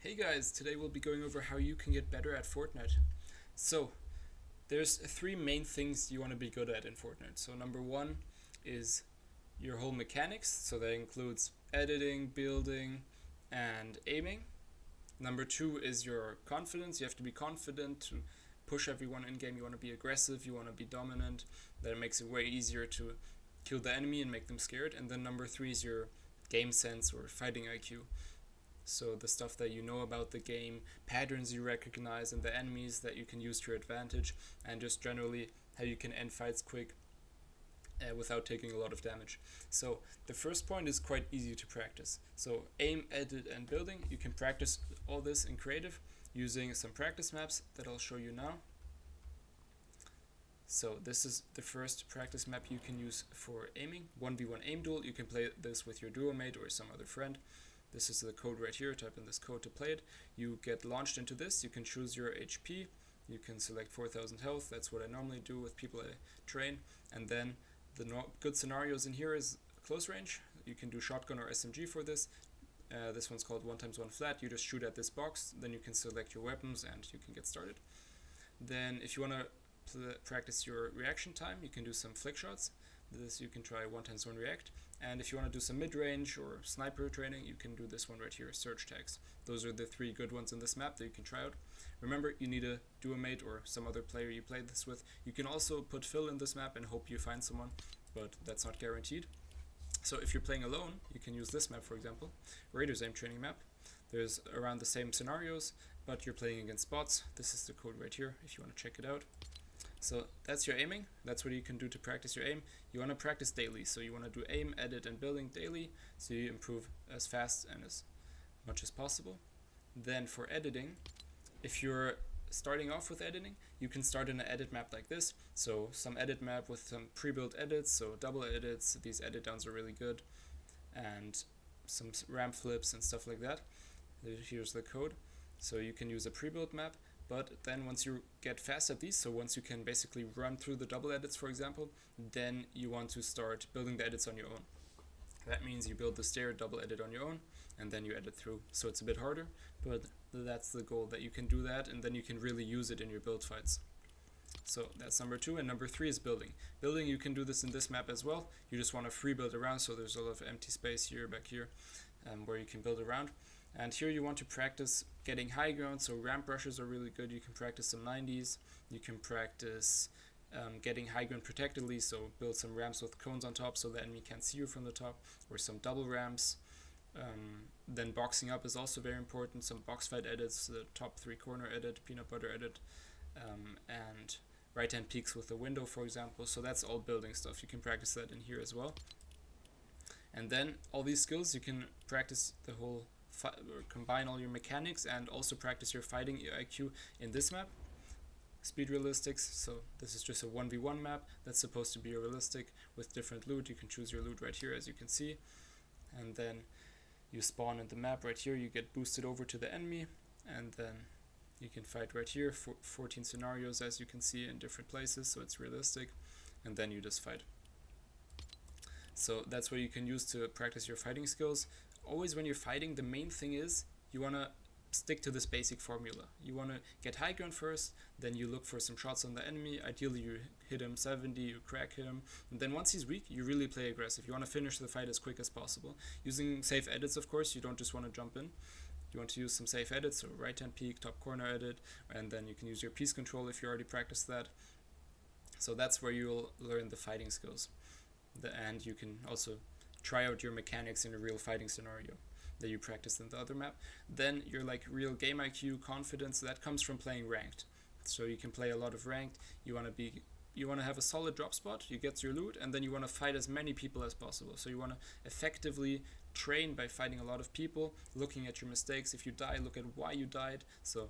Hey guys, today we'll be going over how you can get better at Fortnite. So, there's three main things you want to be good at in Fortnite. So number one is your whole mechanics, so that includes editing, building, and aiming. Number two is your confidence. You have to be confident to push everyone in game. You want to be aggressive, you want to be dominant. That makes it way easier to kill the enemy and make them scared. And then number three is your game sense or fighting IQ. So the stuff that you know about the game, patterns you recognize in the enemies that you can use to your advantage, and just generally how you can end fights quick without taking a lot of damage. So the first point is quite easy to practice. So aim, edit, and building. You can practice all this in creative using some practice maps that I'll show you now. So this is the first practice map you can use for aiming. 1v1 aim duel. You can play this with your duo mate or some other friend. This is the code right here. Type in this code to play it. You get launched into this. You can choose your HP. You can select 4000 health. That's what I normally do with people I train. And then the good scenarios in here is close range. You can do shotgun or SMG for this. This one's called 1x1 flat. You just shoot at this box. Then you can select your weapons and you can get started. Then if you want to practice your reaction time, you can do some flick shots. This you can try 1x1 react. And if you want to do some mid-range or sniper training, you can do this one right here, search tags. Those are the three good ones in this map that you can try out. Remember, you need a duo mate or some other player you played this with. You can also put fill in this map and hope you find someone, but that's not guaranteed. So if you're playing alone, you can use this map, for example, Raiders Aim training map. There's around the same scenarios, but you're playing against bots. This is the code right here if you want to check it out. So that's your aiming. That's what you can do to practice your aim. You want to practice daily, so you want to do aim, edit, and building daily, so you improve as fast and as much as possible. Then for editing, if you're starting off with editing, you can start in an edit map like this. So some edit map with some pre-built edits, so double edits. These edit downs are really good, and some ramp flips and stuff like that. Here's the code. So you can use a pre-built map. But then once you get fast at these, so once you can basically run through the double edits, for example, then you want to start building the edits on your own. That means you build the stair, double edit on your own, and then you edit through. So it's a bit harder, but that's the goal, that you can do that, and then you can really use it in your build fights. So that's number two, and number three is building. Building, you can do this in this map as well. You just want to free build around, so there's a lot of empty space here, back here, where you can build around. And here you want to practice getting high ground, so ramp rushes are really good. You can practice some 90s, you can practice getting high ground protectedly, so build some ramps with cones on top so the enemy can't see you from the top, or some double ramps. Then boxing up is also very important, some box fight edits, the top 3 corner edit, peanut butter edit, and right hand peaks with the window, for example. So that's all building stuff. You can practice that in here as well. And then all these skills you can practice the whole or combine all your mechanics and also practice your fighting IQ in this map. Speed realistics, so this is just a 1v1 map that's supposed to be realistic with different loot. You can choose your loot right here, as you can see, and then you spawn in the map right here. You get boosted over to the enemy, and then you can fight right here. 14 scenarios, as you can see, in different places, so it's realistic, and then you just fight. So that's what you can use to practice your fighting skills. Always when you're fighting, the main thing is you want to stick to this basic formula. You want to get high ground first, then you look for some shots on the enemy. Ideally you hit him 70, you crack him, and then once he's weak, you really play aggressive. You want to finish the fight as quick as possible. Using safe edits, of course. You don't just want to jump in. You want to use some safe edits, so right hand peek, top corner edit, and then you can use your piece control if you already practiced that. So that's where you'll learn the fighting skills. And you can also try out your mechanics in a real fighting scenario that you practiced in the other map. Then your real game IQ, confidence, that comes from playing ranked. So you can play a lot of ranked. You want to have a solid drop spot, you get your loot, and then you want to fight as many people as possible. So you want to effectively train by fighting a lot of people, looking at your mistakes. If you die, look at why you died. So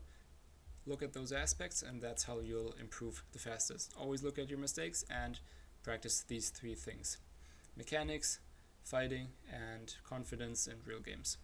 look at those aspects, and that's how you'll improve the fastest. Always look at your mistakes and practice these three things: mechanics, fighting, and confidence in real games.